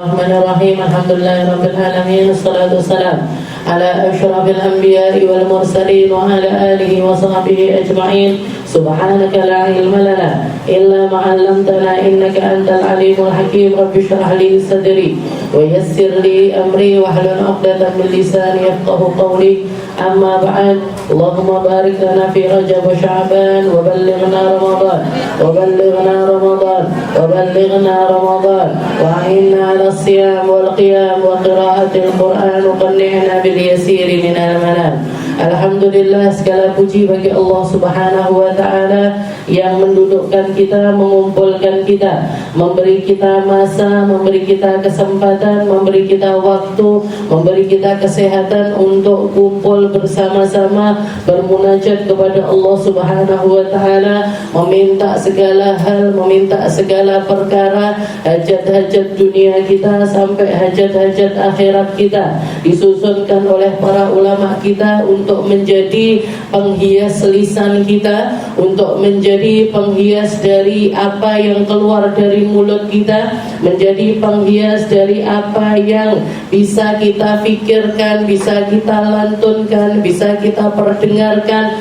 Bismillahirrahmanirrahim. Alhamdulillahirabbil alamin. Wassalatu wassalam ala asyrafil anbiya'i wal mursalin wa ala alihi wa sahbihi ajma'in. Subhanaka la ilma lana illa ma 'allamtana innaka antal alimul hakim. Rabbi shrah li sadri wa yassir li amri wahlul 'uqdatam min lisani yafqahu qawli. Amma ba'd. Allahumma barik lana fi Rajab wa Sya'ban wa ballighna Ramadan wa ballighna Ramadan wa ballighna Ramadan wa a'inna 'ala as-siyam wal qiyam wa qira'atil Qur'an wa qanni'na bil yasiri minal manam. Alhamdulillah, segala puji bagi Allah Subhanahu wa ta'ala yang mendudukkan kita, mengumpulkan kita, memberi kita masa, memberi kita kesempatan, memberi kita waktu, memberi kita kesehatan untuk kumpul bersama-sama bermunajat kepada Allah Subhanahu wa ta'ala, meminta segala hal, meminta segala perkara, hajat-hajat dunia kita sampai hajat-hajat akhirat kita disusunkan oleh para ulama kita untuk menjadi penghias lisan kita, untuk menjadi penghias dari apa yang keluar dari mulut kita, menjadi penghias dari apa yang bisa kita pikirkan, bisa kita lantunkan, bisa kita perdengarkan,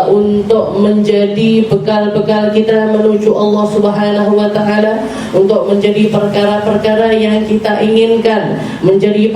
untuk menjadi bekal-bekal kita menuju Allah Subhanahu wa ta'ala, untuk menjadi perkara-perkara yang kita inginkan, menjadi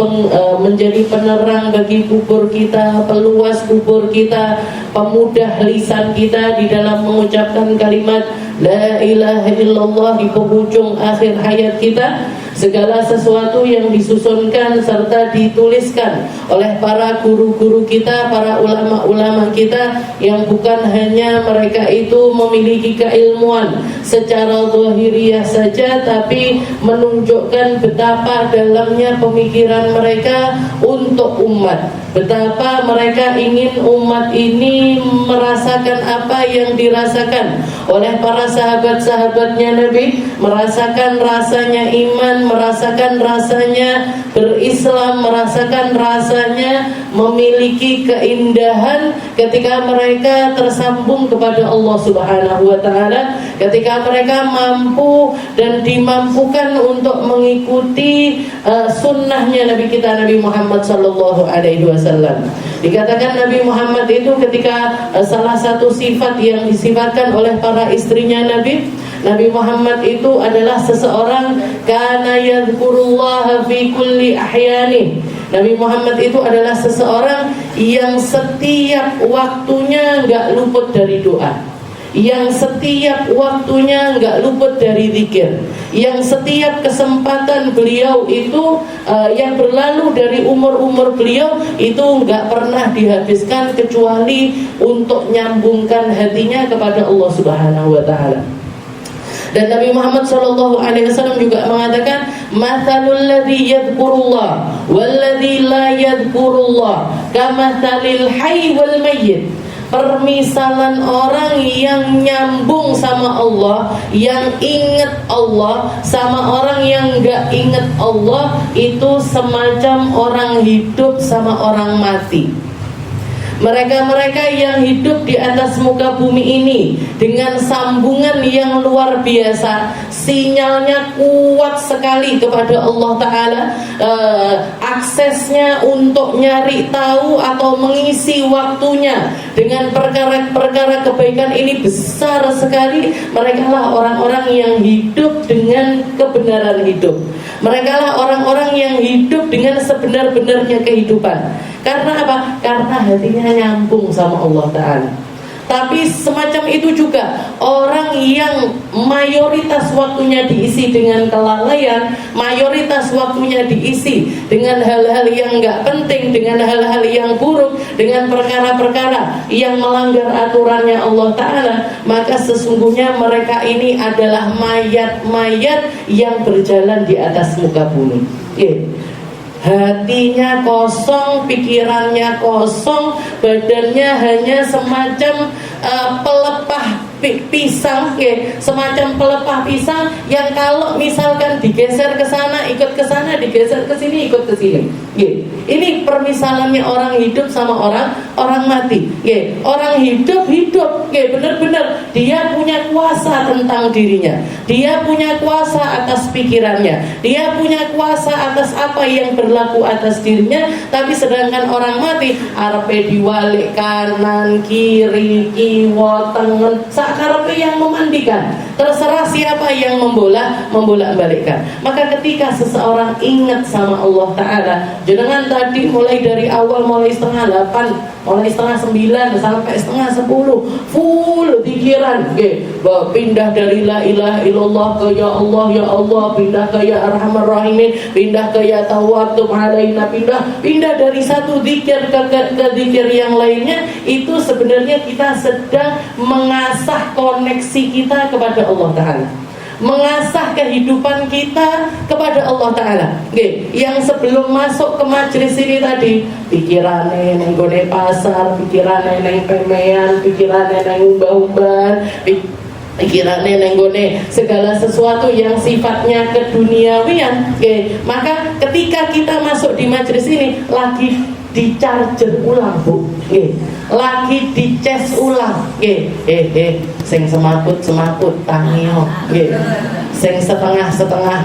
penerang bagi kubur kita, peluas kubur kita, pemudah lisan kita di dalam mengucapkan kalimat La ilaha illallah di penghujung akhir hayat kita. Segala sesuatu yang disusunkan serta dituliskan oleh para guru-guru kita, para ulama-ulama kita, yang bukan hanya mereka itu memiliki keilmuan secara zahiriyah saja, tapi menunjukkan betapa dalamnya pemikiran mereka untuk umat, betapa mereka ingin umat ini merasakan apa yang dirasakan oleh para sahabat-sahabatnya Nabi, merasakan rasanya iman, merasakan rasanya berislam, merasakan rasanya memiliki keindahan ketika mereka tersambung kepada Allah Subhanahu wa ta'ala, ketika mereka mampu dan dimampukan untuk mengikuti sunnahnya Nabi kita, Nabi Muhammad sallallahu alaihi wasallam. Dikatakan Nabi Muhammad itu ketika salah satu sifat yang disifatkan oleh para istrinya Nabi Muhammad itu adalah seseorang kana yadhkurullaha fi kulli ahyani. Nabi Muhammad itu adalah seseorang yang setiap waktunya enggak luput dari doa, yang setiap waktunya enggak luput dari zikir, yang setiap kesempatan beliau itu yang berlalu dari umur-umur beliau itu enggak pernah dihabiskan kecuali untuk nyambungkan hatinya kepada Allah Subhanahu wa ta'ala. Dan Nabi Muhammad SAW juga mengatakan mathalul ladzi yadhkurullah wal ladzi la yadhkurullah kamathalil hayy wal mayyit. Permisalan orang yang nyambung sama Allah, yang ingat Allah, sama orang yang gak ingat Allah, itu semacam orang hidup sama orang mati. Mereka-mereka yang hidup di atas muka bumi ini dengan sambungan yang luar biasa, sinyalnya kuat sekali kepada Allah Ta'ala, aksesnya untuk nyari tahu atau mengisi waktunya dengan perkara-perkara kebaikan ini besar sekali. Mereka lah orang-orang yang hidup dengan kebenaran hidup. Mereka lah orang-orang yang hidup dengan sebenar-benarnya kehidupan. Karena apa? Karena hatinya nyambung sama Allah Ta'ala. Tapi semacam itu juga orang yang mayoritas waktunya diisi dengan kelalaian, mayoritas waktunya diisi dengan hal-hal yang gak penting, dengan hal-hal yang buruk, dengan perkara-perkara yang melanggar aturannya Allah Ta'ala, maka sesungguhnya mereka ini adalah mayat-mayat yang berjalan di atas muka bumi. Hatinya kosong, pikirannya kosong, badannya hanya semacam pelepah pisang, semacam pelepah pisang yang kalau misalkan digeser ke sana ikut ke sana, digeser ke sini ikut ke sini. Ini permisalannya orang hidup sama orang mati. Orang hidup benar-benar dia punya kuasa tentang dirinya, dia punya kuasa atas pikirannya, dia punya kuasa atas apa yang berlaku atas dirinya. Tapi sedangkan orang mati arepe diwalik kanan kiri kiwa tengen sakarepe yang memandikan, terserah siapa yang membolak-balikkan. Maka ketika seseorang ingat sama Allah Ta'ala, jenengan tadi mulai dari awal, mulai setengah 8, mulai setengah 9 sampai setengah 10 full pikiran, pindah dari la ilaha illallah ke ya Allah, pindah ke ya arhamar rahimin, pindah ke ya tawwab alaina, pindah dari satu zikir ke zikir yang lainnya. Itu sebenarnya kita sedang mengasah koneksi kita kepada Allah Ta'ala, mengasah kehidupan kita kepada Allah Ta'ala. Yang sebelum masuk ke majelis ini tadi, pikirannya neng gone pasar, pikirannya neng pemean, pikirannya neng umbah-umbahan, pikirannya nenggone segala sesuatu yang sifatnya keduniawian. Maka ketika kita masuk di majelis ini lagi di-charger ulang, Bu. Lagi dicas ulang. Sing semaput tangio. Sing setengah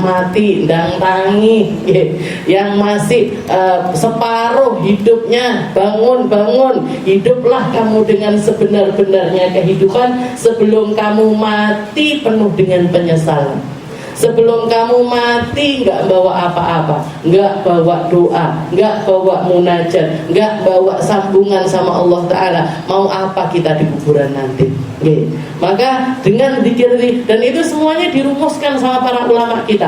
mati ndang tangi. Yang masih separuh hidupnya bangun. Hiduplah kamu dengan sebenar-benarnya kehidupan sebelum kamu mati penuh dengan penyesalan. Sebelum kamu mati nggak bawa apa-apa, nggak bawa doa, nggak bawa munajat, nggak bawa sambungan sama Allah Ta'ala, mau apa kita di kuburan nanti? Maka dengan zikir, dan itu semuanya dirumuskan sama para ulama kita,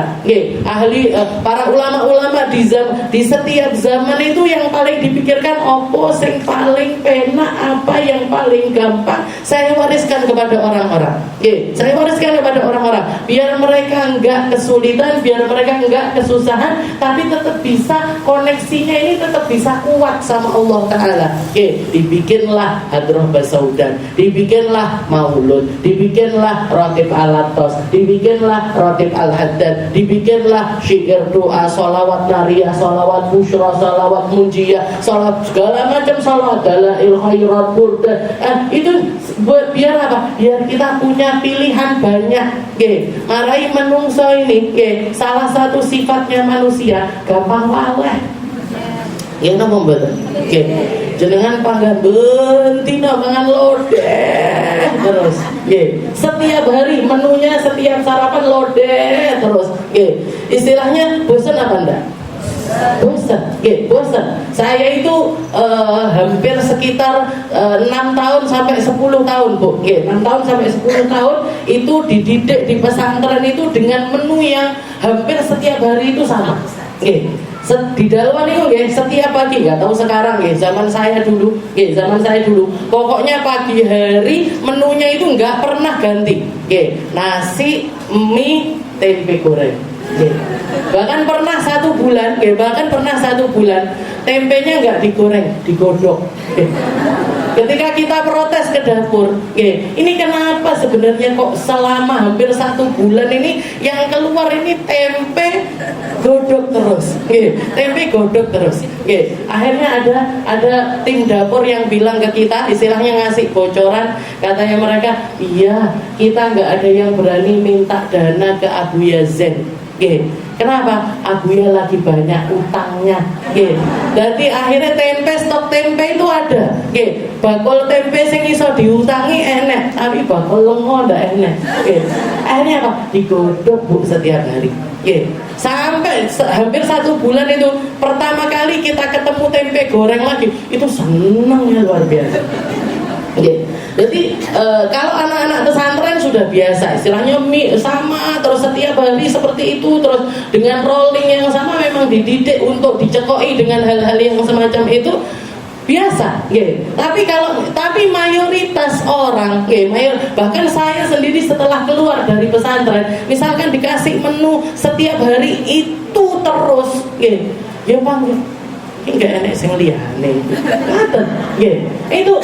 para ulama-ulama di setiap zaman itu yang paling dipikirkan opo sing paling penak, apa yang paling gampang saya wariskan kepada orang-orang. Saya wariskan kepada orang-orang biar mereka enggak kesulitan, biar mereka enggak kesusahan, tapi tetap bisa koneksinya ini tetap bisa kuat sama Allah Ta'ala. Dibikinlah hadroh basaudan, dibikinlah maulud, dibikinlah rotib alatos, dibikinlah rotib al-haddad, dibikinlah syair doa, sholawat nariyah, sholawat bushra, sholawat munjiyah, sholawat segala macam sholawat, dalail khairat burda. Itu biar apa? Biar kita punya pilihan banyak. Marai menungso ini, salah satu sifatnya manusia gampang waleh. Ya napa mboten? Jenengan panggan bentina mangan lodeh terus. Setiap hari menunya, setiap sarapan lodeh terus. Istilahnya bosan apa enggak? Bosan. Saya itu hampir sekitar 6 tahun sampai 10 tahun, Bu. 6 tahun sampai 10 tahun itu dididik di pesantren itu dengan menu yang hampir setiap hari itu sama. Di dalam itu setiap pagi, nggak tahu sekarang zaman saya dulu, pokoknya pagi hari menunya itu nggak pernah ganti. Nasi, mie, tempe goreng. Bahkan pernah satu bulan tempenya nggak digoreng, digodok. Ketika kita protes ke dapur, ini kenapa sebenarnya kok selama hampir 1 bulan ini yang keluar ini tempe godok terus, tempe godok terus. Akhirnya ada tim dapur yang bilang ke kita, istilahnya ngasih bocoran, katanya mereka, iya kita nggak ada yang berani minta dana ke Abu Yazen. Kenapa? Abuya lagi banyak utangnya. Jadi akhirnya stok tempe itu ada. Bakul tempe sing iso diutangi enek, tapi bakul lengo ndak enek. Akhirnya apa? Digodok, Bu, setiap hari. Sampai hampir 1 bulan itu pertama kali kita ketemu tempe goreng lagi, itu senangnya luar biasa. Jadi kalau anak-anak pesantren sudah biasa, istilahnya mie sama terus setiap hari seperti itu, terus dengan rolling yang sama, memang dididik untuk dicekoi dengan hal-hal yang semacam itu biasa. Tapi mayoritas orang, bahkan saya sendiri setelah keluar dari pesantren, misalkan dikasih menu setiap hari itu terus, ya panggil. Ini gak enak sing liyane. Itu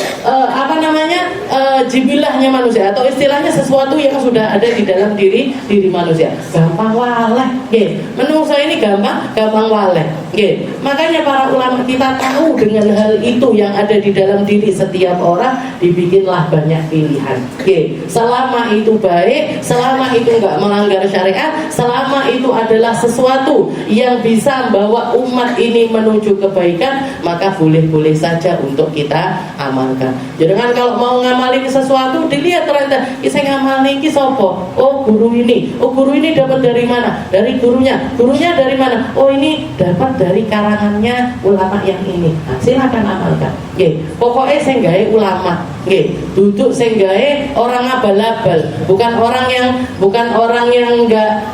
jibilahnya manusia, atau istilahnya sesuatu yang sudah ada di dalam diri manusia. Gampang waleh, nggih. Menungso ini gampang waleh, nggih. Makanya para ulama kita tahu dengan hal itu yang ada di dalam diri setiap orang, dibikinlah banyak pilihan. Nggih. Selama itu baik, selama itu enggak melanggar syariat, selama itu adalah sesuatu yang bisa membawa umat ini menuju kebaikan, maka boleh-boleh saja untuk kita amalkan. Jangan kalau mau ngamali sesuatu dilihat ternyata saya ngamali ini sopo, oh guru ini dapat dari mana, dari gurunya dari mana, oh ini dapat dari karangannya ulama yang ini. Nah, silakan amalkan. Nggih, pokoknya saya gawe ulama, nggih, duduk saya gawe orang abal-abal, bukan orang yang enggak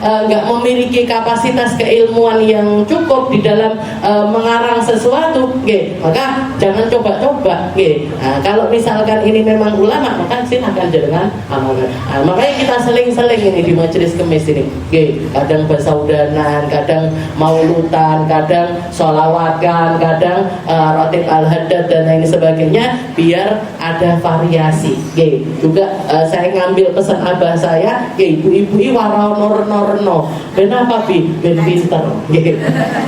memiliki kapasitas keilmuan yang cukup di dalam mengarang sesuatu, nggih. Maka jangan coba-coba, nggih. Nah, kalau misalkan ini memang ulama, maka silakan jangan amalkan. Nah, makanya kita seling-seling ini di majelis kemis ini, nggih. Kadang bersaudanan, kadang maulutan, kadang sholawatan, kadang rotib al-haddad dan lain sebagainya, biar ada variasi, nggih. Juga saya ngambil pesan abah saya, nggih, ibu-ibu warano-norno. Kenapa ben pinter, nggih.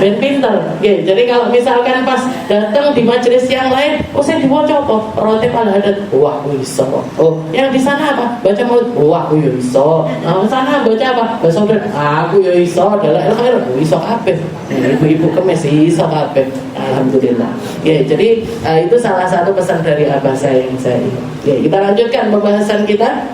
Ben pinter, nggih. Jadi kalau misalkan pas datang di majelis yang lain, oh saya diwaca apa? Rotib al-haddad. Wah, iso. Oh, yang di sana apa? Baca maulid. Wah, aku ya iso. Nah, di sana baca apa? Bahasa Udan. Aku ya iso. Dalam khair, iso kabeh. Ibu-ibu kemis iso kabeh. Alhamdulillah. Ya, jadi itu salah satu pesan dari abah saya yang saya. Ya, kita lanjutkan pembahasan kita.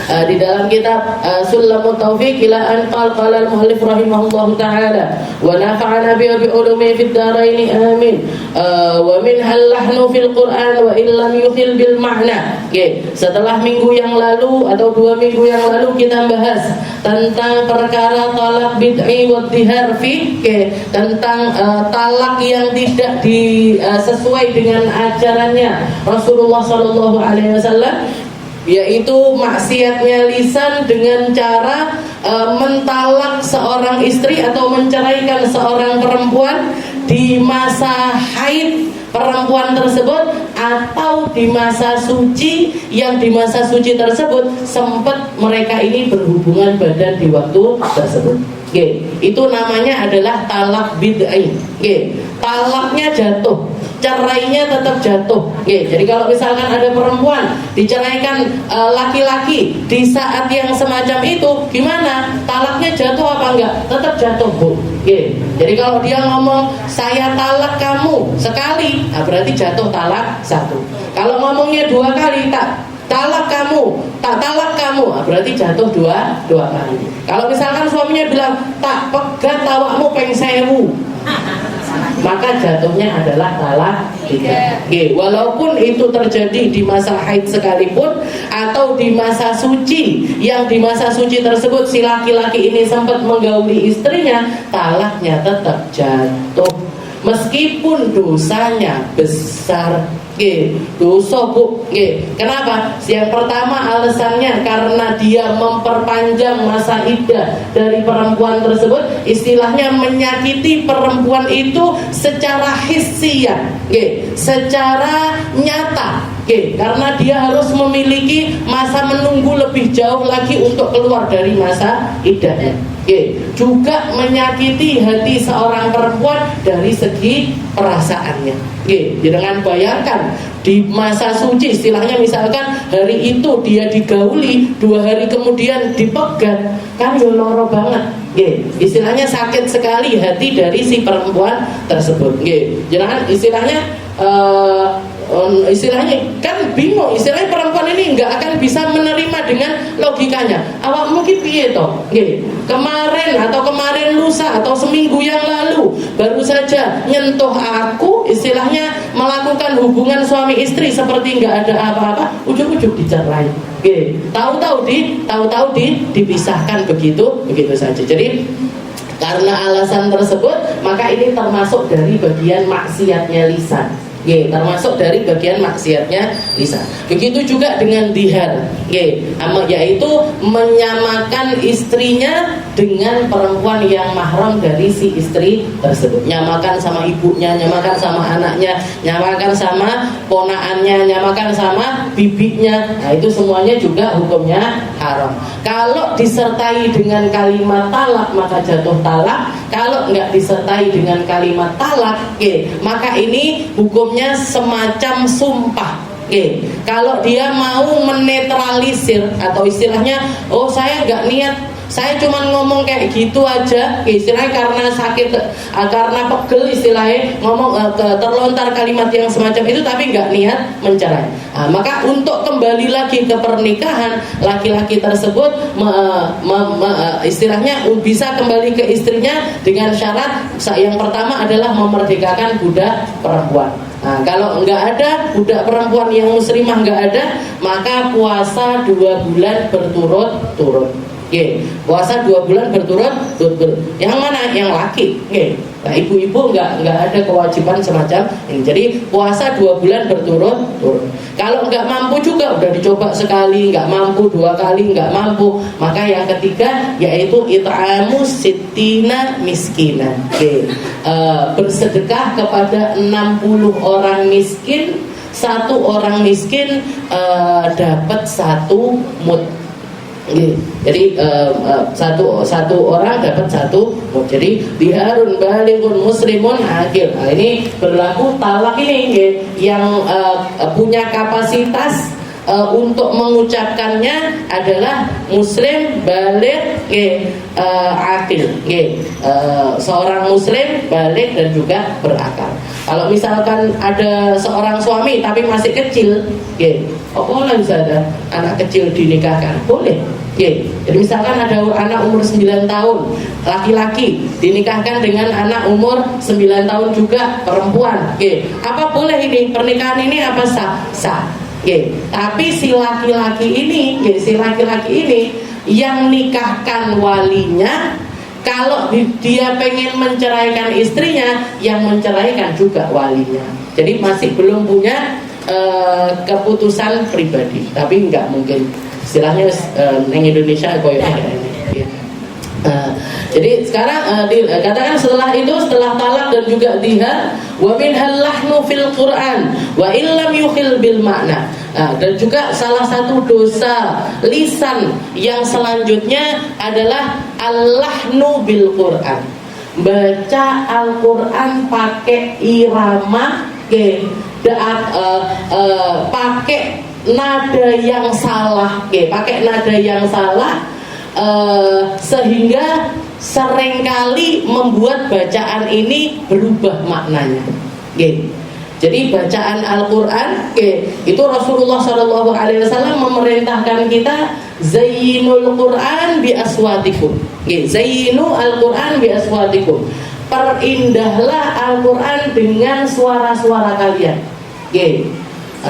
Di dalam kitab Sulamut Taufiq ila an qala al-muallif rahimahullahu taala wa nafa'ana bi ulumi fid dharain amin wa min al-lahnu fil Quran wa illam yukhil bil ma'na. Okay. Setelah minggu yang lalu atau 2 minggu yang lalu kita bahas tentang perkara talak bid'i wa dhihar fi, tentang talak yang tidak sesuai dengan ajarannya Rasulullah sallallahu alaihi wasallam, yaitu maksiatnya lisan dengan cara mentalak seorang istri atau menceraikan seorang perempuan di masa haid perempuan tersebut, atau di masa suci yang di masa suci tersebut sempat mereka ini berhubungan badan di waktu tersebut. Oke, itu namanya adalah talak bid'ai. Oke, talaknya jatuh, cerainya tetap jatuh. Oke, jadi kalau misalkan ada perempuan diceraikan laki-laki di saat yang semacam itu, gimana? Talaknya jatuh apa enggak? Tetap jatuh, Bu. Oke, jadi kalau dia ngomong saya talak kamu sekali, nah berarti jatuh talak 1. Kalau ngomongnya 2 kali, tak talak kamu, nah berarti jatuh 2 kali. Kalau misalkan suaminya bilang tak pegat tawakmu peng 1000, maka jatuhnya adalah talak 3. Okay. Walaupun itu terjadi di masa haid sekalipun atau di masa suci, yang di masa suci tersebut si laki-laki ini sempat menggauli istrinya, talaknya tetap jatuh meskipun dosanya besar. Dosa, Bu. Kenapa? Yang pertama alasannya karena dia memperpanjang masa iddah dari perempuan tersebut, istilahnya menyakiti perempuan itu secara hissiyah, secara nyata, karena dia harus memiliki masa menunggu lebih jauh lagi untuk keluar dari masa iddahnya. Juga menyakiti hati seorang perempuan dari segi perasaannya. Dengan bayangkan di masa suci, istilahnya misalkan hari itu dia digauli, 2 hari kemudian dipegat, kan ya loro banget. Istilahnya sakit sekali hati dari si perempuan tersebut. Jangan istilahnya kan bingung, istilahnya perempuan ini nggak akan bisa menerima dengan logikanya. Awak mungkin piye toh? Kemarin lusa atau seminggu yang lalu baru saja nyentuh aku, istilahnya melakukan hubungan suami istri seperti nggak ada apa-apa, ujung-ujung dicerai. Tahu-tahu dipisahkan begitu saja. Jadi karena alasan tersebut, maka ini termasuk dari bagian maksiatnya lisan. termasuk dari bagian maksiatnya lisan. Begitu juga dengan dihar, yaitu menyamakan istrinya dengan perempuan yang mahram dari si istri tersebut. Nyamakan sama ibunya, nyamakan sama anaknya, nyamakan sama ponaannya, nyamakan sama bibinya. Nah, itu semuanya juga hukumnya haram. Kalau disertai dengan kalimat talak maka jatuh talak. Kalau enggak disertai dengan kalimat talak, maka ini hukumnya semacam sumpah. Kalau dia mau menetralisir atau istilahnya, oh saya enggak niat, saya cuma ngomong kayak gitu aja, istilahnya karena sakit, karena pegel, istilahnya ngomong terlontar kalimat yang semacam itu, tapi nggak niat mencerai. Nah, maka untuk kembali lagi ke pernikahan, laki-laki tersebut istilahnya bisa kembali ke istrinya dengan syarat yang pertama adalah memerdekakan budak perempuan. Nah, kalau nggak ada budak perempuan yang muslimah, nggak ada, maka puasa 2 bulan berturut-turut. Puasa 2 bulan berturut-turut. Yang mana? Yang laki. Nah, ibu-ibu nggak ada kewajiban semacam ini. Jadi puasa 2 bulan berturut-turut. Kalau nggak mampu juga, udah dicoba sekali nggak mampu, 2 kali nggak mampu, maka yang ketiga yaitu it'amu sittina miskinan. Bersedekah kepada 60 orang miskin. 1 orang miskin dapat 1 mud. Jadi satu orang dapat 1 mud. Jadi diharun balighun muslimun akil. Nah, ini berlaku talak ini yang punya kapasitas untuk mengucapkannya adalah muslim baligh akil. Seorang muslim baligh dan juga berakal. Kalau misalkan ada seorang suami tapi masih kecil, boleh bisa ada anak kecil dinikahkan, boleh. Jadi misalkan ada anak umur 9 tahun laki-laki dinikahkan dengan anak umur 9 tahun juga perempuan, apa boleh ini? Pernikahan ini apa sah? Sah. Tapi si laki-laki ini yang nikahkan walinya. Kalau dia pengen menceraikan istrinya, yang menceraikan juga walinya. Jadi masih belum punya keputusan pribadi. Tapi nggak mungkin, istilahnya neng Indonesia koyoknya ini. Jadi sekarang katakan setelah itu, setelah talak dan juga dihar, wa minhal lahnu fil Quran wa illam yukhil bil makna. Dan juga salah satu dosa lisan yang selanjutnya adalah al-lahnu bil Quran. Baca Al-Quran pakai irama, pakai nada yang salah, sehingga seringkali membuat bacaan ini berubah maknanya. Jadi bacaan Al-Quran, itu Rasulullah SAW memerintahkan kita zayyinul Quran bi aswatikum. Zayyinu Al-Quran bi aswatikum. Perindahlah Al-Quran dengan suara-suara kalian.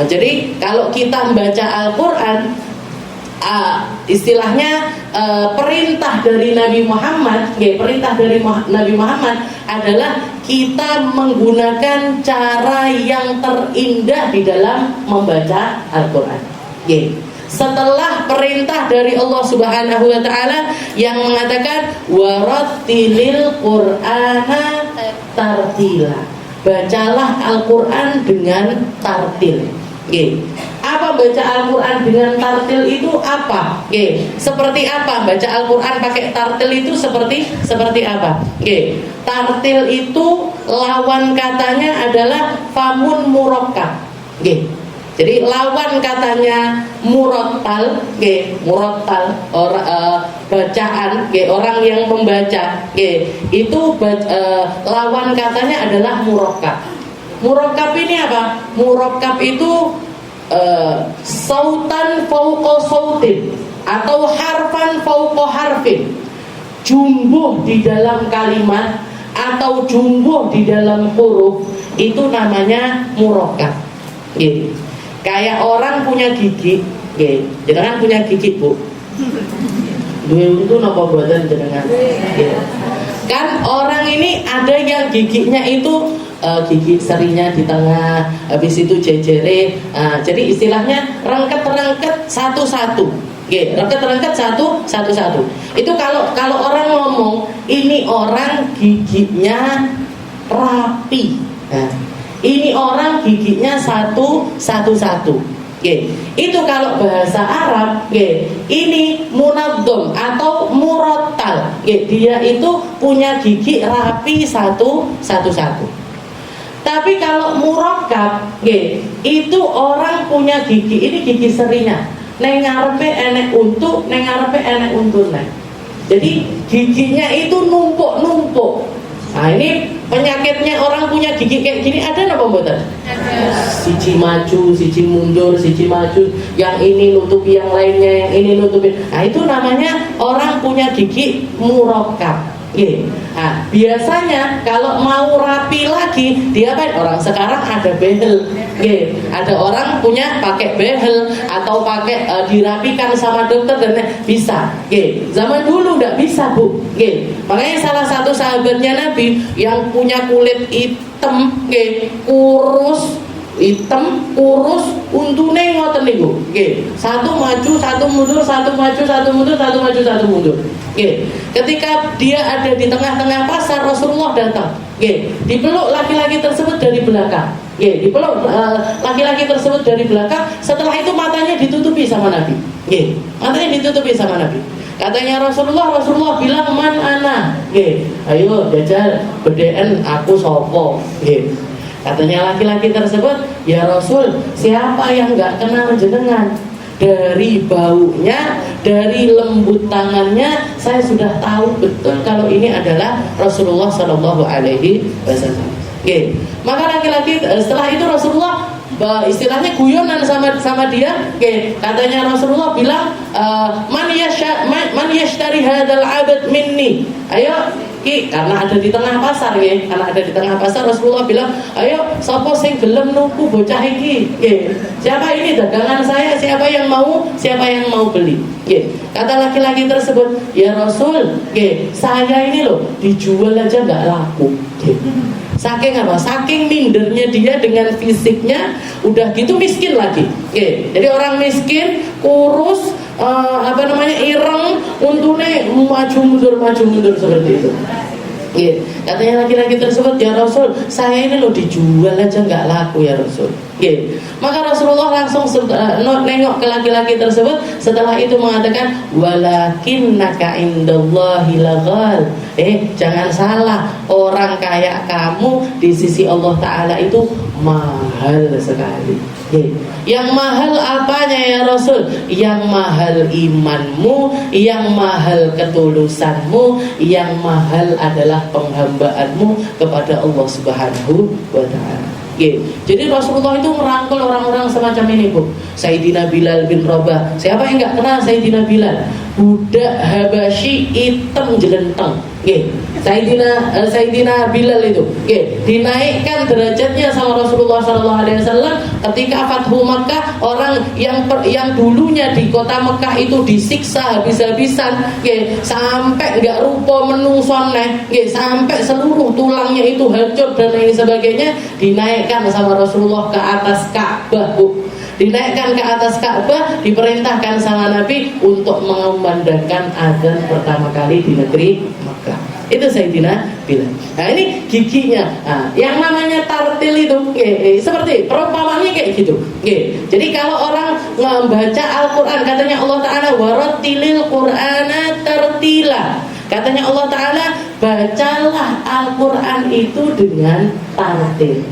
Jadi kalau kita membaca Al-Quran, istilahnya perintah dari Nabi Muhammad, Nabi Muhammad adalah kita menggunakan cara yang terindah di dalam membaca Al-Quran. Setelah perintah dari Allah Subhanahu wa Ta'ala yang mengatakan warattilil Qur'ana tartila, bacalah Al-Quran dengan tartil. Apa baca Al-Quran dengan tartil itu apa? Seperti apa baca Al-Quran pakai tartil itu seperti apa? Tartil itu lawan katanya adalah famun murakkab. Jadi lawan katanya murattal, bacaan, orang yang membaca, itu lawan katanya adalah murakkab. Murakkab ini apa? Murakkab itu sautan fauqa sautin atau harfan fauqa harfin. Jumbuh di dalam kalimat atau jumbuh di dalam huruf, itu namanya murakkab. Kayak orang punya gigi, jenengan punya gigi, Bu. Duwe itu napa buatan jenengan? Kan orang ini ada yang giginya itu gigi serinya di tengah, habis itu jejere. Jadi istilahnya rengket-rengket satu-satu. Oke, rengket-rengket satu-satu. Itu kalau orang ngomong ini orang giginya rapi. Nah, ini orang giginya satu-satu. Oke, itu kalau bahasa Arab, oke, ini munadzam atau murattal. Oke, dia itu punya gigi rapi satu-satu. Tapi kalau murakkab, oke, itu orang punya gigi, ini gigi serinya. Neng ngarepe enek untu, neng ngarepe enek untune. Jadi giginya itu numpuk-numpuk. Nah, ini penyakitnya orang punya gigi kayak gini ada apa mboten? Siji maju, siji mundur, siji maju, yang ini nutupi yang lainnya, yang ini nutupi. Nah, itu namanya orang punya gigi murakkab. Nah, biasanya kalau mau rapi lagi, dia kan orang sekarang ada behel. Ada orang punya pakai behel atau pakai dirapikan sama dokter dan bisa. Zaman dulu nggak bisa, Bu. Makanya salah satu sahabatnya Nabi yang punya kulit hitam, kurus, untune ngoten niku. Satu maju, satu mundur, satu maju, satu mundur, satu maju, satu mundur. Ketika dia ada di tengah-tengah pasar, Rasulullah datang. Dipeluk laki-laki tersebut dari belakang. Dipeluk laki-laki tersebut dari belakang. Setelah itu matanya ditutupi sama Nabi. Matanya ditutupi sama Nabi. Katanya Rasulullah bilang man ana. Ayo jajal bedeen aku sopo. Katanya laki-laki tersebut, ya Rasul, siapa yang nggak kenal jenengan? Dari baunya, dari lembut tangannya, saya sudah tahu betul kalau ini adalah Rasulullah Shallallahu Alaihi Wasallam. Maka laki-laki setelah itu Rasulullah istilahnya guyonan sama dia. Katanya Rasulullah bilang, man yashtari hadzal abad minni. Ayo, karena ada di tengah pasar, karena ada di tengah pasar, Rasulullah bilang, ayo sapa sing gelem nuku bocah iki. Siapa ini dagangan saya, siapa yang mau beli. Kata laki-laki tersebut, ya Rasul, saya ini loh dijual aja nggak laku. Saking apa? Saking mindernya dia dengan fisiknya, udah gitu miskin lagi. Jadi orang miskin, kurus, ireng, untune maju mundur seperti itu. Katanya laki-laki tersebut, ya Rasul, saya ini loh dijual aja nggak laku ya Rasul. Maka Rasulullah langsung nengok ke laki-laki tersebut. Setelah itu mengatakan, walakinnaka indallahi laghal. Jangan salah, orang kayak kamu di sisi Allah Ta'ala itu mahal sekali. Yang mahal apanya ya Rasul? Yang mahal imanmu, yang mahal ketulusanmu, yang mahal adalah penghambaanmu kepada Allah Subhanahu wa Ta'ala. Jadi Rasulullah itu merangkul orang-orang semacam ini, Bu. Sayyidina Bilal bin Rabah. Siapa yang nggak kenal Sayyidina Bilal? Budak Habasyi hitam jelenteng. Sayyidina Bilal itu dinaikkan derajatnya sama Rasulullah SAW ketika Fathu Makkah. Orang yang dulunya di kota Mekah itu disiksa habis-habisan, sampai nggak rupa menungson, sampai seluruh tulangnya itu hancur dan lain sebagainya, dinaikkan sama Rasulullah ke atas Ka'bah, Bu. Dinaikkan ke atas Ka'bah, diperintahkan sama Nabi untuk mengumandangkan azan pertama kali di negeri Makkah. Itu Sayyidina Bilal. Nah, ini giginya. Nah, yang namanya tartil itu seperti perumpamannya kayak gitu. Jadi kalau orang membaca Al-Quran, katanya Allah Ta'ala, warattilil Qur'ana tartila. Katanya Allah Ta'ala, bacalah Al-Quran itu dengan tartil.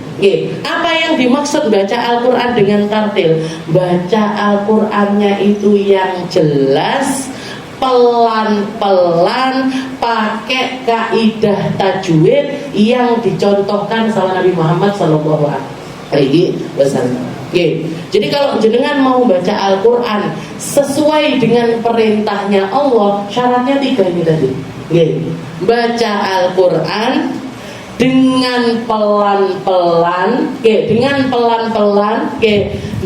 Apa yang dimaksud baca Al-Quran dengan tartil? Baca Al-Qurannya itu yang jelas, pelan-pelan, pakai kaidah tajwid yang dicontohkan sama Nabi Muhammad SAW. Jadi kalau jenengan mau baca Al-Quran sesuai dengan perintahnya Allah, syaratnya 3 ini tadi. Baca Al-Quran dengan pelan-pelan,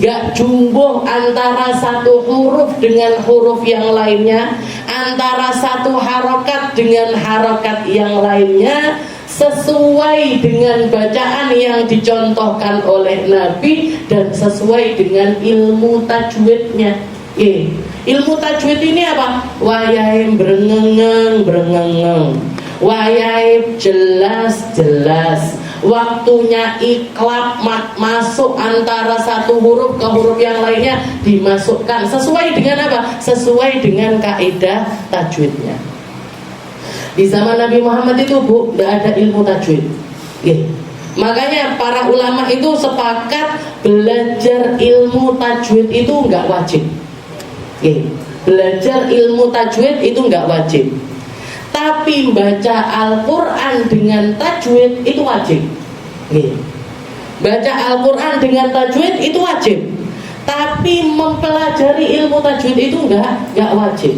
nggak jumbo antara satu huruf dengan huruf yang lainnya, antara satu harokat dengan harokat yang lainnya, sesuai sesuai dengan bacaan yang dicontohkan oleh Nabi dan sesuai dengan ilmu tajwidnya. Ilmu tajwid ini apa? Wayahe brengengeng brengengeng, wayahe jelas, waktunya iklab masuk antara satu huruf ke huruf yang lainnya dimasukkan sesuai dengan apa? Sesuai dengan kaidah tajwidnya. Di zaman Nabi Muhammad itu Bu, tidak ada ilmu tajwid. Makanya para ulama itu sepakat belajar ilmu tajwid itu nggak wajib. Belajar ilmu tajwid itu nggak wajib. Tapi baca Al-Quran dengan tajwid itu wajib. Baca Al-Quran dengan tajwid itu wajib. Tapi mempelajari ilmu tajwid itu nggak wajib.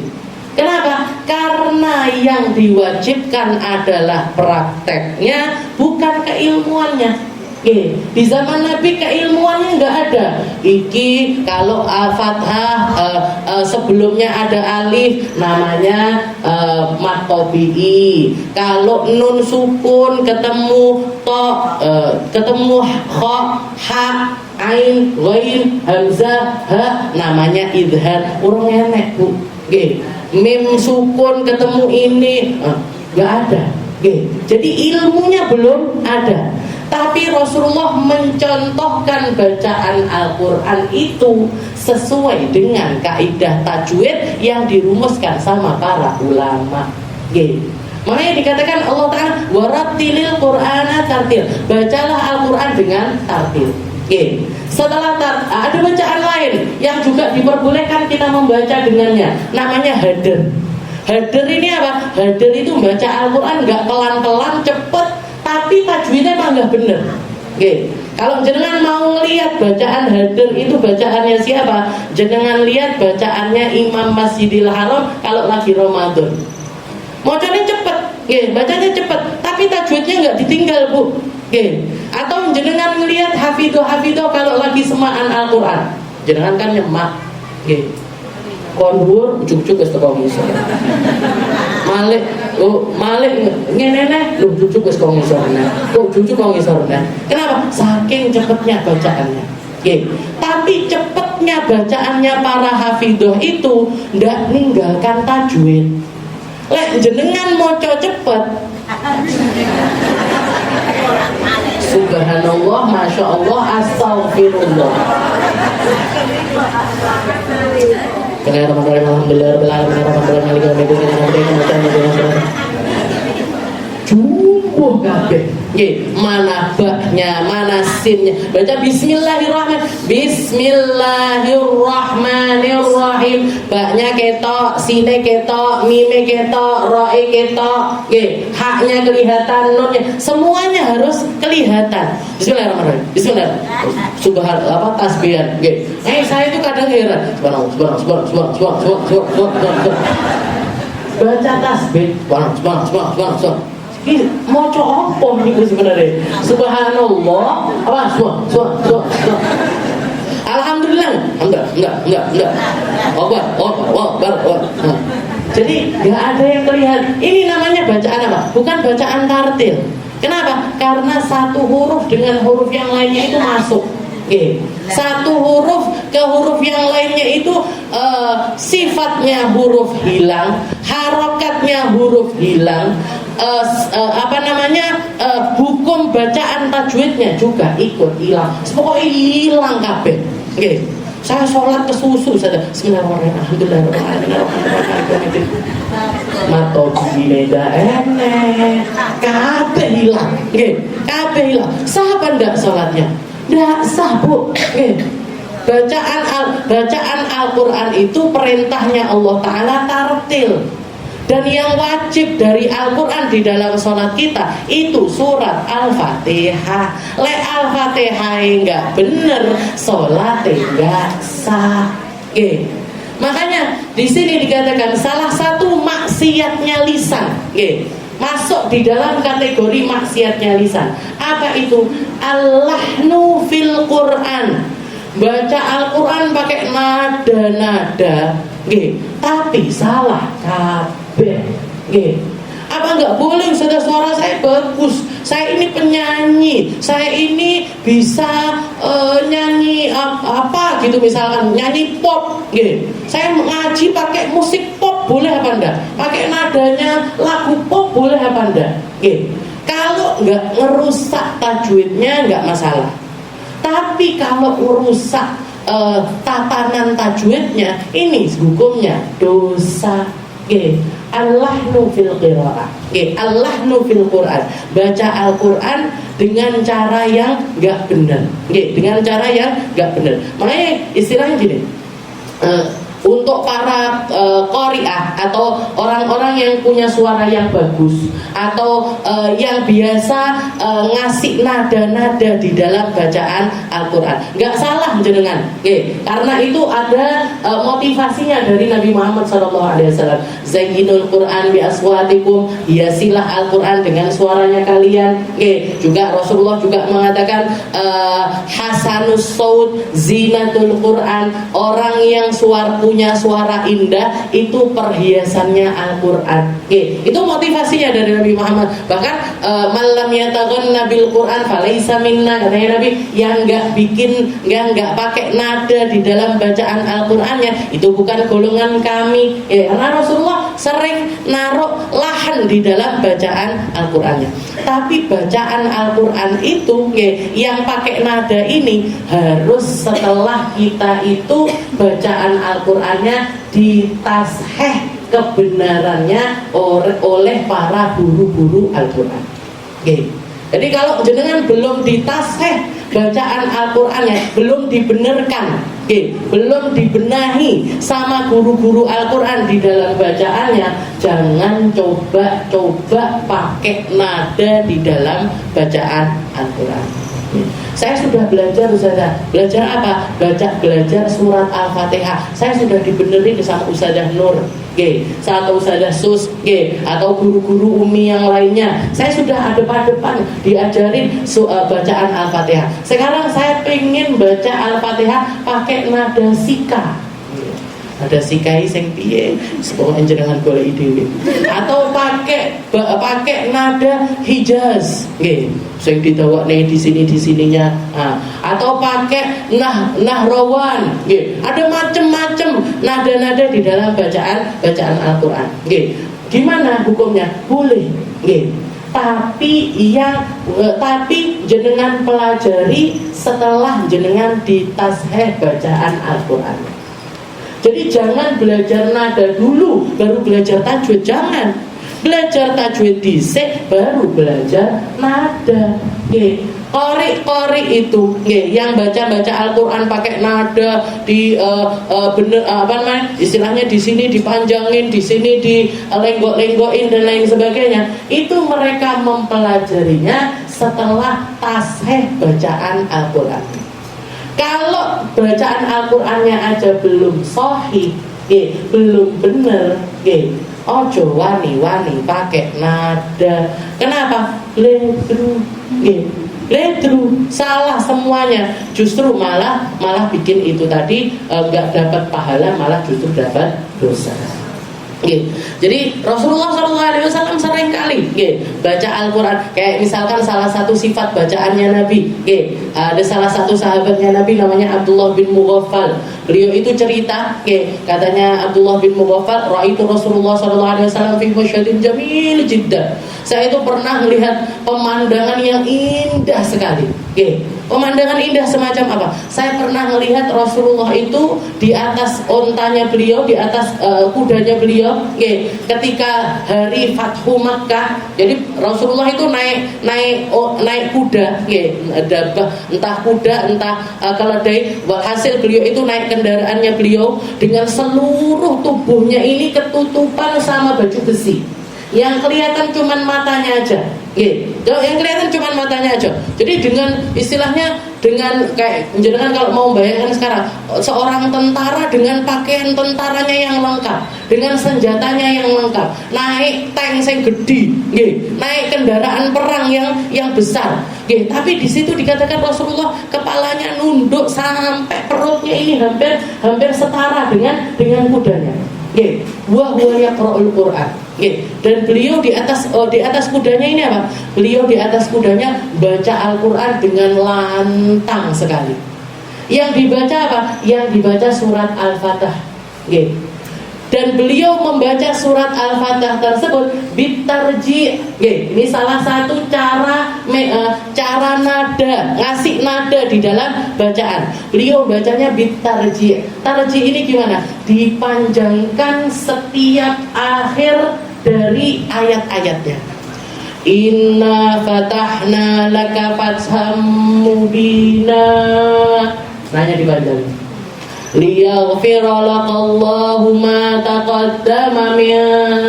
Kenapa? Karena yang diwajibkan adalah prakteknya, bukan keilmuannya. Di zaman Nabi keilmuannya nggak ada. Iki kalau Al-Fathah sebelumnya ada alif namanya mad tabi'i. Kalau nun sukun ketemu to ketemu kha, ha, ain, ghain, hamzah, ha namanya idhar. Urung enek Bu. Mim sukun ketemu ini nggak ada. Jadi ilmunya belum ada. Tapi Rasulullah mencontohkan bacaan Al-Quran itu sesuai dengan kaidah tajwid yang dirumuskan sama para ulama. Makanya dikatakan Allah Ta'ala warattilil Qur'ana tartil, bacalah Al-Quran dengan tartil. Setelah ada bacaan lain yang juga diperbolehkan kita membaca dengannya, namanya hadir. Hadir ini apa? Hadir itu baca Al-Quran nggak pelan-pelan cepet, tapi tajwidnya emang nggak bener. Kalau jenengan mau lihat bacaan hadir itu bacaannya siapa? Jenengan lihat bacaannya Imam Masjidil Haram kalau lagi Ramadan. Bacanya cepet, bacanya cepet, tapi tajwidnya nggak ditinggal Bu. Atau jenengan ngelihat hafidoh kalau lagi semaan Al-Quran, jenengan kan nyemak, kondur ujuk-ujuk wis teko ngisor. Malik ngene lho ujuk wis teko ngisor. Kok ujuk kok ngisor. Kenapa? Saking cepetnya bacaannya. Tapi cepetnya bacaannya para hafidoh itu ndak ninggalkan tajwid. Lek jenengan maca cepet, subhanallah, masya Allah, astagfirullah. Jumbuh kabeh. Mana baknya, mana sinnya. Baca bismillahirrahmanirrahim. Bismillahirrahmanirrahim. Baknya ketok, sine ketok, mime ketok, roe ketok. Haknya kelihatan, nunnya semuanya harus kelihatan. Bismillahirrahmanirrahim. Bismillahirrahmanirrahim. Subhanallah, tasbihan. Saya itu kadang heran. Subhanallah. Baca tasbih. Subhanallah. Ini moco apa ini sebenarnya? Subhanallah, apa? Subhanallah. Alhamdulillah, enggak. Jadi nggak ada yang terlihat. Ini namanya bacaan apa? Bukan bacaan tartil. Kenapa? Karena satu huruf dengan huruf yang lainnya itu masuk. Satu huruf ke huruf yang lainnya itu sifatnya huruf hilang, harokatnya huruf hilang, hukum bacaan tajwidnya juga ikut hilang. Pokoknya hilang kabeh. Saya sholat kesusu saja. Bismillahirrahmanirrahim. Alhamdulillahirrahmanirrahim. Mato beda enek. Kabeh hilang. Kabeh hilang. Sah apa enggak sholatnya? Nggak sah Bu. Bacaan Al-Quran itu perintahnya Allah Ta'ala tartil. Dan yang wajib dari Al-Quran di dalam sholat kita itu surat Al-Fatihah. Le Al-Fatihah nggak bener, sholat nggak sah. Makanya di sini dikatakan salah satu maksiatnya lisan. Masuk di dalam kategori maksiatnya lisan. Apa itu? Al-lahnu fil Quran. Baca Al-Quran pakai nada-nada, tapi salah kabeh. Apa enggak boleh? Sudah suara saya bagus, saya ini penyanyi, saya ini bisa nyanyi apa gitu, misalkan nyanyi pop gitu. Saya ngaji pakai musik pop boleh apa enggak? Pakai nadanya lagu pop boleh apa enggak? Gitu. Kalau nggak ngerusak tajwidnya nggak masalah. Tapi kalau merusak tatanan tajwidnya, ini hukumnya dosa. Allahnu fil qiraah. Allahnu fil Quran. Baca Al-Quran dengan cara yang nggak benar. Dengan cara yang nggak benar. Makanya istilahnya gini. Untuk para qari'ah atau orang-orang yang punya suara yang bagus atau yang biasa ngasih nada-nada di dalam bacaan Al-Quran, nggak salah jenengan, karena itu ada motivasinya dari Nabi Muhammad SAW. Zayyinul Quran bi aswatikum, hiasilah Al-Quran dengan suaranya kalian. Juga Rasulullah juga mengatakan hasanus saut zinatul Quran, orang yang punya suara indah itu perhiasannya Al-Quran. Itu motivasinya dari Nabi Muhammad. Bahkan malam yataghanna bil Quran falaisa minna, katanya Nabi, yang nggak pakai nada di dalam bacaan Al-Qurannya itu bukan golongan kami. Karena Rasulullah sering naruh lahan di dalam bacaan Al-Qurannya. Tapi bacaan Al-Quran itu yang pakai nada ini harus setelah kita itu bacaan Al-Qurannya ditasheh kebenarannya oleh para guru-guru Al-Quran. Jadi kalau jenengan belum ditasheh bacaan Al-Qurannya, belum dibenarkan, belum dibenahi sama guru-guru Al-Quran di dalam bacaannya, jangan coba-coba pakai nada di dalam bacaan Al-Quran. Saya sudah belajar, Ustazah. Belajar apa? Belajar surat Al-Fatihah. Saya sudah dibenerin sama Ustazah Nur, atau Ustazah Sus, atau guru-guru Umi yang lainnya. Saya sudah depan diajarin bacaan Al-Fatihah. Sekarang saya pengen baca Al-Fatihah pakai nada sika. Ada sikai sing piye, semoga jenengan golek ide. Atau pakai nada Hijaz, sing ditawakne di sininya. Atau pakai nahrawan, ada macam-macam nada-nada di dalam bacaan Al-Quran. Gimana hukumnya? Boleh, tapi jenengan pelajari setelah jenengan ditasheh bacaan Al-Quran. Jadi jangan belajar nada dulu baru belajar tajwid, jangan. Belajar tajwid dhisik baru belajar nada. Qari itu yang baca Al-Quran pakai nada di istilahnya di sini dipanjangin, di sini dilenggok-lenggokin dan lain sebagainya. Itu mereka mempelajarinya setelah tasheh bacaan Al-Quran. Kalau bacaan Al-Qurannya aja belum sahih, belum bener, ojo wani-wani pakai nada. Kenapa? Ledru, salah semuanya. Justru malah bikin itu tadi nggak dapat pahala, malah justru dapat dosa. Jadi Rasulullah SAW sering kali baca Al-Quran. Kayak misalkan salah satu sifat bacaannya Nabi, ada salah satu sahabatnya Nabi namanya Abdullah bin Mughaffal. Beliau itu cerita, katanya Abdullah bin Mughaffal, ra'aitu Rasulullah SAW fi masyadin jamil jiddah. Saya itu pernah melihat pemandangan yang indah sekali. Pemandangan indah semacam apa? Saya pernah melihat Rasulullah itu di atas ontanya beliau, di atas kudanya beliau, ketika hari Fathu Makkah. Jadi Rasulullah itu naik kuda, entah kuda, entah keledai. Walhasil beliau itu naik kendaraannya beliau dengan seluruh tubuhnya ini ketutupan sama baju besi. Yang kelihatan cuman matanya aja, yang kelihatan cuman matanya aja. Jadi dengan istilahnya, dengan kayak jenengan kalau mau bayangkan sekarang seorang tentara dengan pakaian tentaranya yang lengkap, dengan senjatanya yang lengkap, naik tank yang gede, naik kendaraan perang yang besar, tapi di situ dikatakan Rasulullah kepalanya nunduk sampai perutnya ini hampir setara dengan kudanya. Wa huwa yaqra'ul Qur'an. Dan beliau di atas kudanya ini apa? Beliau di atas kudanya baca Al-Qur'an dengan lantang sekali. Yang dibaca apa? Yang dibaca surat Al-Fatah. Dan beliau membaca surat Al-Fatah tersebut bitarji. Ini salah satu cara nada, ngasih nada di dalam bacaan. Beliau bacanya bitarji. Tarji ini gimana? Dipanjangkan setiap akhir dari ayat-ayatnya. Inna fatahna laka fatham mubina. Nanya dipanjangin. Liyaghfira lakallahu ma taqaddama min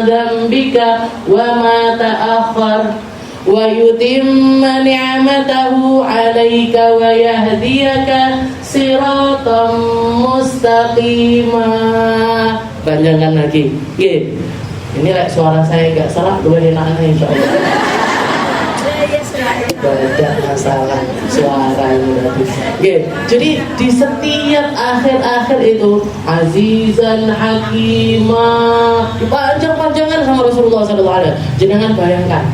dzambika wa ma ta'akhkhar wa yutimma ni'matahu 'alaika wa yahdiyaka siratan mustaqima. Panjangkan lagi. Ini suara saya enggak salah, dua enak insyaallah. Banyak masalah suara ini. Jadi di setiap akhir-akhir itu azizan hakimah dipanjang-panjangan sama Rasulullah SAW. Jangan bayangkan,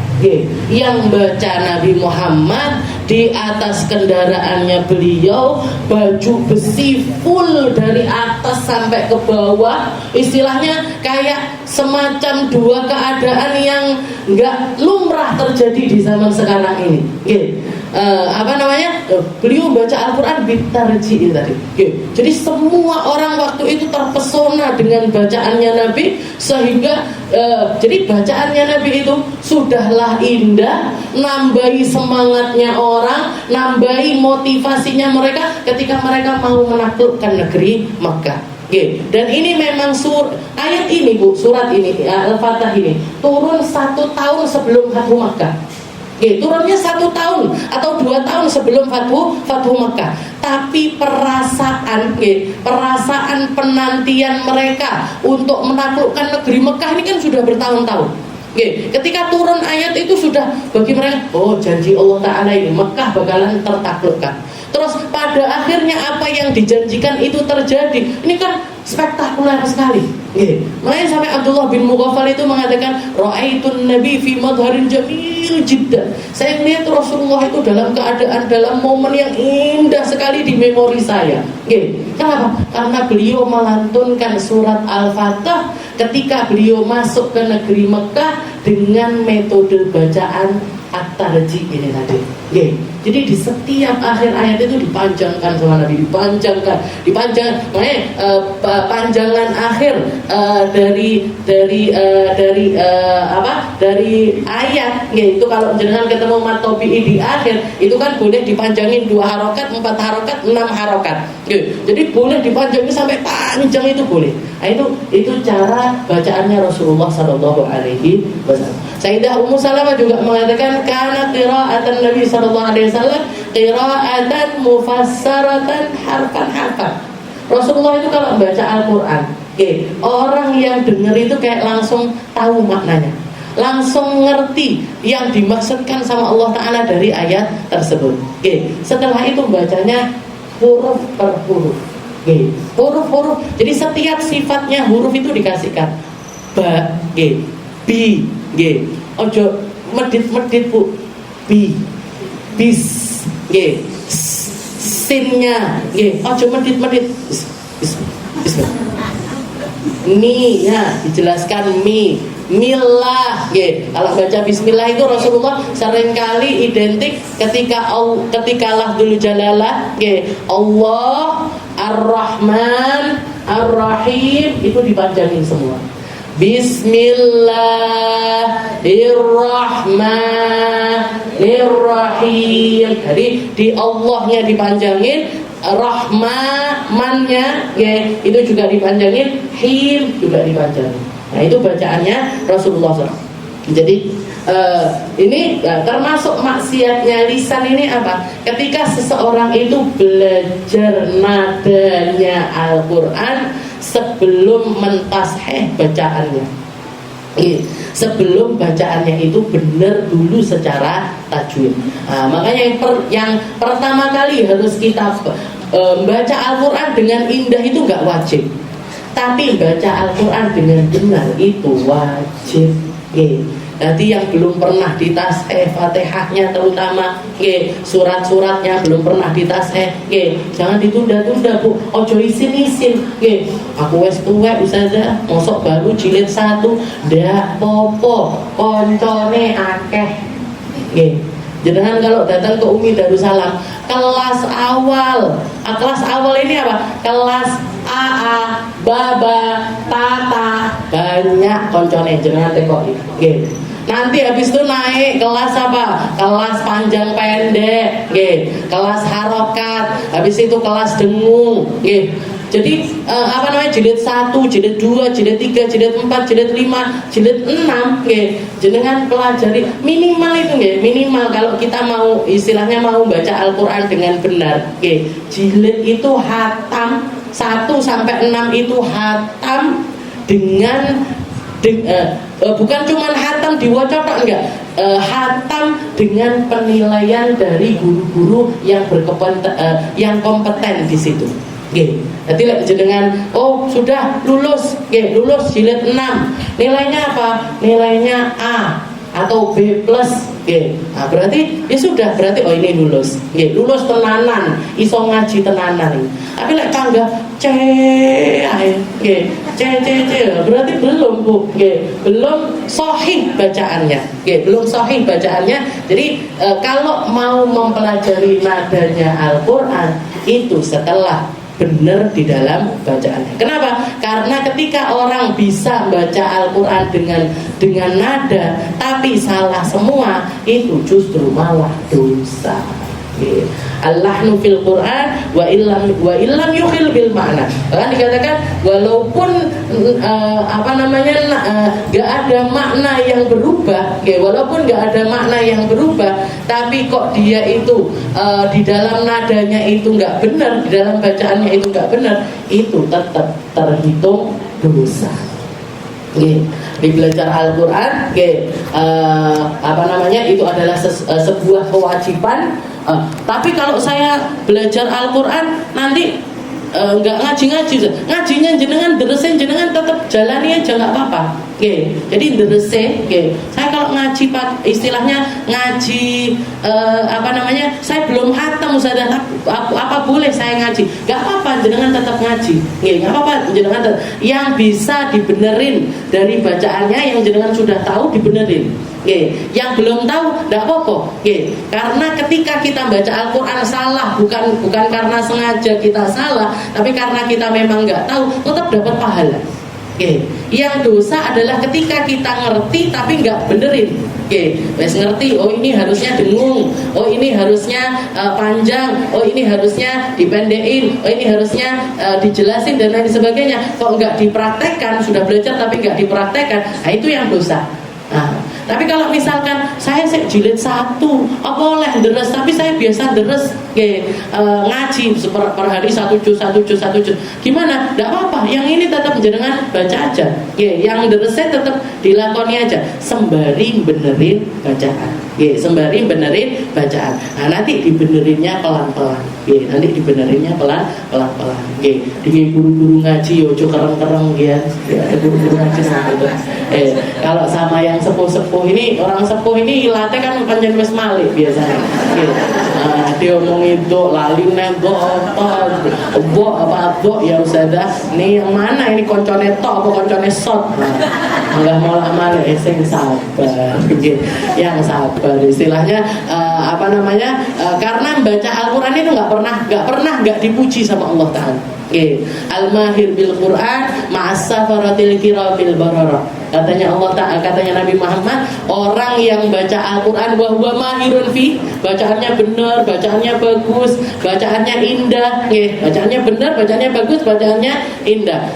yang baca Nabi Muhammad di atas kendaraannya beliau, baju besi full dari atas sampai ke bawah, istilahnya kayak semacam dua keadaan yang nggak lumrah terjadi di zaman sekarang ini. Beliau baca Al-Quran bitarji tadi. Jadi semua orang waktu itu terpesona dengan bacaannya Nabi, sehingga jadi bacaannya Nabi itu sudahlah indah, nambahi semangatnya orang, nambahi motivasinya mereka ketika mereka mau menaklukkan negeri Makkah. Dan ini memang ayat ini surat ini Al-Fatah ini turun 1 tahun sebelum Fathu Makkah. Turunnya 1 tahun atau 2 tahun sebelum Fathu Makkah. Tapi perasaan penantian mereka untuk menaklukkan negeri Mekah ini kan sudah bertahun-tahun. Ketika turun ayat itu sudah bagi mereka, janji Allah Ta'ala ini Mekah bakalan tertaklukkan. Terus pada akhirnya apa yang dijanjikan itu terjadi. Ini kan spektakuler sekali. Makanya sampai Abdullah bin Mughaffal itu mengatakan, ra'aitun nabi fi madharin jamil jiddan. Saya melihat Rasulullah itu dalam keadaan, dalam momen yang indah sekali di memori saya. Kenapa? Karena beliau melantunkan surat Al-Fatah ketika beliau masuk ke negeri Mekah dengan metode bacaan at-tarji ini tadi. Jadi di setiap akhir ayat itu dipanjangkan sama Nabi, dipanjangkan. Makanya panjangan akhir dari ayat, yaitu kalau jenengan ketemu mat tobi'i di akhir itu kan boleh dipanjangin 2 harokat, 4 harokat, 6 harokat. Jadi boleh dipanjangin sampai panjang, itu boleh. Nah, itu cara bacaannya Rasulullah Sallallahu Alaihi Wasallam. Sayyidah Ummu Salamah juga mengatakan kana qira'atan Nabi Sallallahu Alaihi Wasallam qira'atan mufassaratan harfan. Rasulullah itu kalau baca Al-Quran, orang yang dengar itu kayak langsung tahu maknanya, langsung ngerti yang dimaksudkan sama Allah Ta'ala dari ayat tersebut. Setelah itu bacanya huruf per huruf. Huruf-huruf. Jadi setiap sifatnya huruf itu dikasihkan. Ba, bi, ojo medit-medit bu. Bi, bis, sinnya, ojo medit-medit. Mi, ya dijelaskan mi. Milah, kalau baca Bismillah itu Rasulullah seringkali identik ketika lafzul jalalah, Allah Ar-Rahman Ar-Rahim itu dipanjangin semua. Bismillahirrahmanirrahim. Jadi di Allahnya dipanjangin, Rahmannya itu juga dipanjangin, Him juga dipanjangin. Nah itu bacaannya Rasulullah SAW. Jadi ini termasuk maksiatnya lisan ini apa? Ketika seseorang itu belajar nadanya Al-Quran sebelum mentasheh bacaannya. Sebelum bacaannya itu benar dulu secara tajwid. Nah, makanya yang pertama kali harus kita baca Al-Quran dengan indah itu nggak wajib. Tapi baca Al-Quran dengan benar itu wajib. Nanti yang belum pernah ditasheh Fatihahnya terutama, surat-suratnya belum pernah ditasheh, jangan ditunda-tunda Bu. Ojo isin-isin, aku wes tuwek ustazah, mosok baru jilid 1, ndak popo, koncone akeh. Jenengan kalau datang ke Umi Darussalam kelas awal, kelas awal ini apa? Kelas AA, Baba, Tata, banyak koncone jenengan tekoki. Nanti habis itu naik kelas apa? Kelas panjang pendek, kelas harokat, habis itu kelas dengung, Jadi jilid 1, jilid 2, jilid 3, jilid 4, jilid 5, jilid 6, jenengan pelajari minimal itu, minimal kalau kita mau istilahnya mau baca Al-Qur'an dengan benar, jilid itu hatam 1 sampai 6 itu hatam dengan bukan cuma hatam diwaca tok, enggak, hatam dengan penilaian dari guru-guru yang yang kompeten di situ. Jadi jenengan sudah lulus, lulus jilid 6, nilainya apa? Nilainya A atau B+, nah, berarti ya sudah, berarti ini lulus, lulus tenanan, iso ngaji tenanan. Tapi lek tangga C, berarti belum Bu, belum sahih bacaannya, belum sahih bacaannya. Jadi kalau mau mempelajari nadanya Al-Quran itu setelah benar di dalam bacaannya. Kenapa? Karena ketika orang bisa baca Al-Quran dengan nada tapi salah semua, itu justru malah dosa. Allahnu fil Quran wa illam yukhil bil makna. Kan dikatakan walaupun gak ada makna yang berubah, walaupun gak ada makna yang berubah, tapi kok dia itu di dalam nadanya itu gak benar, di dalam bacaannya itu gak benar, itu tetap terhitung dosa. Di belajar Al-Quran, itu adalah sebuah kewajiban. Tapi kalau saya belajar Al-Quran nanti nggak ngajinya jenengan deresin, jenengan tetap jalani aja, nggak apa-apa. Jadi deresin, saya kalau ngaji istilahnya ngaji saya belum hatam Ustazah, apa boleh saya ngaji? Nggak apa-apa, jenengan tetap ngaji, nggak apa-apa, jenengan tetap. Yang bisa dibenerin dari bacaannya yang jenengan sudah tahu dibenerin. Yang belum tahu tidak apa-apa, karena ketika kita baca Al-Quran salah bukan karena sengaja kita salah, tapi karena kita memang nggak tahu, tetap dapat pahala. Yang dosa adalah ketika kita ngerti tapi nggak benerin. Wes ngerti, ini harusnya dengung, ini harusnya panjang, ini harusnya dipendekin, ini harusnya dijelasin dan lain sebagainya. Kok nggak dipraktekkan, sudah belajar tapi nggak dipraktekkan, nah itu yang dosa. Nah, tapi kalau misalkan saya jilid 1, boleh deres, tapi saya biasa deres, ngaji per hari 1 juz, gimana? Tidak apa-apa, yang ini tetap jenengan baca aja, yang deresnya tetap dilakoni aja, sembari benerin bacaan, sembari benerin bacaan. Nah, nanti dibenerinnya pelan-pelan, nanti dibenerinnya pelan-pelan, dengan guru-guru ngaji, ojo kereng-kereng, ada guru-guru ngaji gitu. Kalau sama yang sepuh-sepuh ini, orang sepuh ini ilatnya kan panjang wis malik biasanya. Dia ngomong itu lali nego apa ya Ustazah, ini yang mana ini koncone tok apa koncone sot? Enggak mau lama sing sabar, yang sabar istilahnya karena baca Al-Quran itu nggak dipuji sama Allah Ta'ala. Al-mahir bil Quran ma'as-safaratil kiramil barara. Katanya Allah Ta'ala, katanya Nabi Muhammad, orang yang baca Al-Quran wa huwa mahirun fi, bacaannya benar, bacaannya bagus, bacaannya indah, bacaannya benar, bacaannya bagus, bacaannya indah.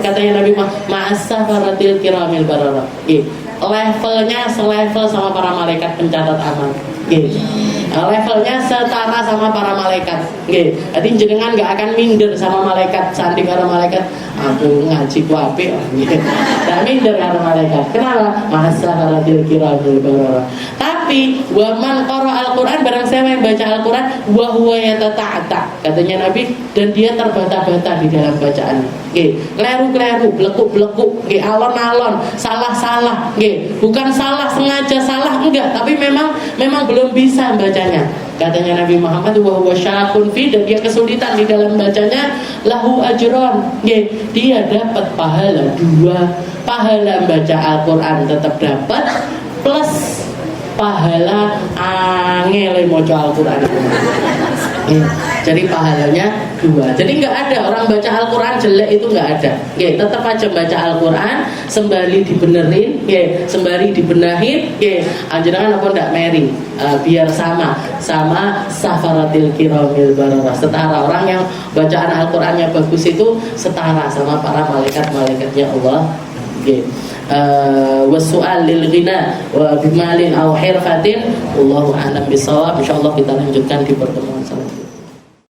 Katanya Nabi Muhammad, ma'as-safaratil kiramil barara. Levelnya selevel sama para malaikat pencatat amal. Levelnya setara sama para malaikat. Jadi jenengan nggak akan minder sama malaikat, sandi para malaikat. Aku ngaji ku apik, nggak minder karena malaikat. Kenapa? Masa haratil kiramil barara. Tapi waman qara Al-Quran, barang siapa yang baca Al-Quran wa huwa yatata'ata, katanya Nabi, dan dia terbata-bata di dalam bacaannya. Kleru-kleru, belekuk-belekuk, alon-alon, salah-salah, bukan salah sengaja salah, enggak, tapi memang belum bisa bacanya. Katanya Nabi Muhammad wa huwa syakun fi, dan dia kesulitan di dalam bacanya, lahu ajron, dia dapat pahala 2, pahala baca Al-Quran tetap dapat, plus pahala angel maca Al-Quran. Jadi pahalanya 2. Jadi nggak ada orang baca Al-Quran jelek, itu nggak ada. Tetap aja baca Al-Quran sembari dibenerin, sembari dibenahin, anjuran apa ndak meri, biar sama safaratil kiramil bararah, setara. Orang yang bacaan Al-Qurannya bagus itu setara sama para malaikat-malaikatnya Allah. Wasu'al lil ghina wa bimalin aw hirfatin, wallahu a'lam bisawab. Insyaallah kita lanjutkan di pertemuan